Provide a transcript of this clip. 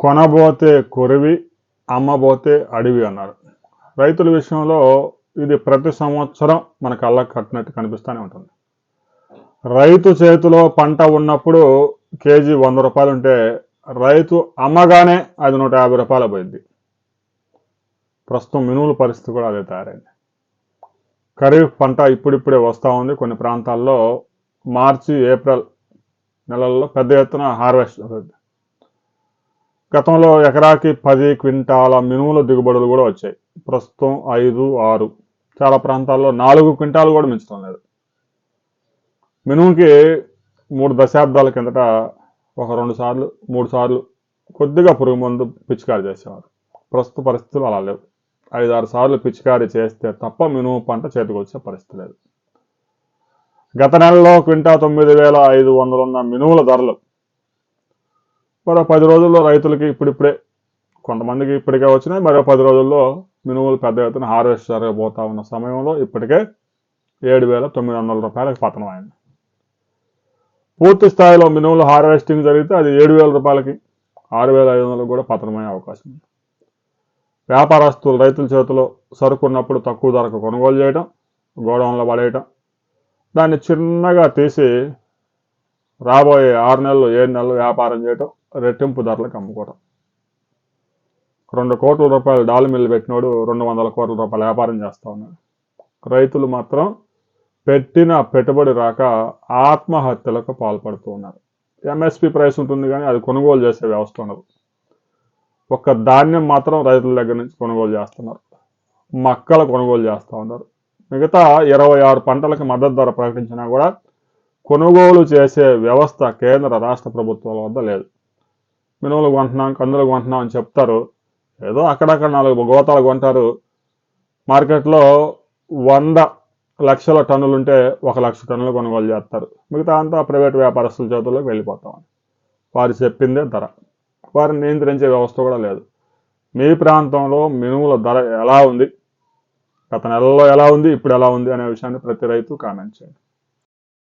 కొనబోతే కొరివి, అమ్మబోతే అడవి అన్నారు. రైతుల విషయంలో ఇది ప్రతి సంవత్సరం మన కళ్ళకు కట్టినట్టు కనిపిస్తూనే ఉంటుంది. రైతు చేతిలో పంట ఉన్నప్పుడు కేజీ 100 రూపాయలు ఉంటే రైతు అమ్మగానే అది 150 రూపాయలు పోయింది. ప్రస్తుతం మినుముల పరిస్థితి కూడా అదే తయారైంది. ఖరీఫ్ పంట ఇప్పుడిప్పుడే వస్తూ ఉంది. కొన్ని ప్రాంతాల్లో మార్చి, ఏప్రిల్ నెలల్లో పెద్ద ఎత్తున హార్వెస్ట్ అవుతుంది. గతంలో ఎకరాకి 10 క్వింటాల మినుముల దిగుబడులు కూడా వచ్చాయి. ప్రస్తుతం 5, 6, చాలా ప్రాంతాల్లో 4 క్వింటాలు కూడా మించడం లేదు. మినుముకి 3 దశాబ్దాల కిందట ఒక 2 సార్లు 3 సార్లు కొద్దిగా పురుగు మందు పిచికారీ చేసేవారు. ప్రస్తుత పరిస్థితులు అలా లేవు. 5-6 సార్లు పిచికారీ చేస్తే తప్ప మినుము పంట చేతికి వచ్చే పరిస్థితి లేదు. గత నెలలో క్వింటా 9,500 ఉన్న మినుముల ధరలు మరో 10 రోజుల్లో రైతులకి ఇప్పుడిప్పుడే కొంతమందికి ఇప్పటికే వచ్చినాయి. మరో 10 రోజుల్లో మినుములు పెద్ద ఎత్తున హార్వెస్ట్ జరగబోతా ఉన్న సమయంలో ఇప్పటికే 7,900 రూపాయలకు పతనం అయింది. పూర్తి స్థాయిలో మినుములు హార్వెస్టింగ్ జరిగితే అది 7,000 రూపాయలకి 6,500 కూడా పతనమయ్యే అవకాశం ఉంది. వ్యాపారస్తులు రైతుల చేతిలో సరుకు ఉన్నప్పుడు తక్కువ ధరకు కొనుగోలు చేయడం, గోడౌన్లో పడేయటం, దాన్ని చిన్నగా తీసి రాబోయే 6 నెలలు 7 నెలలు వ్యాపారం చేయటం, రెట్టింపు ధరలకు అమ్ముకోవటం. 2 కోట్ల రూపాయలు డాల్ మిల్లు పెట్టినోడు 200 కోట్ల రూపాయల వ్యాపారం చేస్తూ ఉన్నాడు. రైతులు మాత్రం పెట్టిన పెట్టుబడి రాక ఆత్మహత్యలకు పాల్పడుతూ ఉన్నారు. ఎంఎస్పి ప్రైస్ ఉంటుంది కానీ అది కొనుగోలు చేసే వ్యవస్థ ఉండదు. ఒక్క ధాన్యం మాత్రం రైతుల దగ్గర నుంచి కొనుగోలు చేస్తున్నారు. మక్కలు కొనుగోలు చేస్తూ ఉన్నారు. మిగతా 26 పంటలకు మద్దతు ధర ప్రకటించినా కూడా కొనుగోలు చేసే వ్యవస్థ కేంద్ర రాష్ట్ర ప్రభుత్వాల వద్ద లేదు. మినుములు కొంటున్నాం, కందులు కొంటున్నాం అని చెప్తారు. ఏదో అక్కడక్కడ 4 గోతాలు కొంటారు. మార్కెట్లో 100 లక్షల టన్నులు ఉంటే 1 లక్ష టన్నులు కొనుగోలు చేస్తారు. మిగతా అంతా ప్రైవేట్ వ్యాపారస్తుల చేతుల్లోకి వెళ్ళిపోతాం. వారు చెప్పిందే ధర. వారిని నియంత్రించే వ్యవస్థ కూడా లేదు. మీ ప్రాంతంలో మినుముల ధర ఎలా ఉంది, గత నెలలో ఎలా ఉంది, ఇప్పుడు ఎలా ఉంది అనే విషయాన్ని ప్రతి రైతు కామెంట్ చేయండి.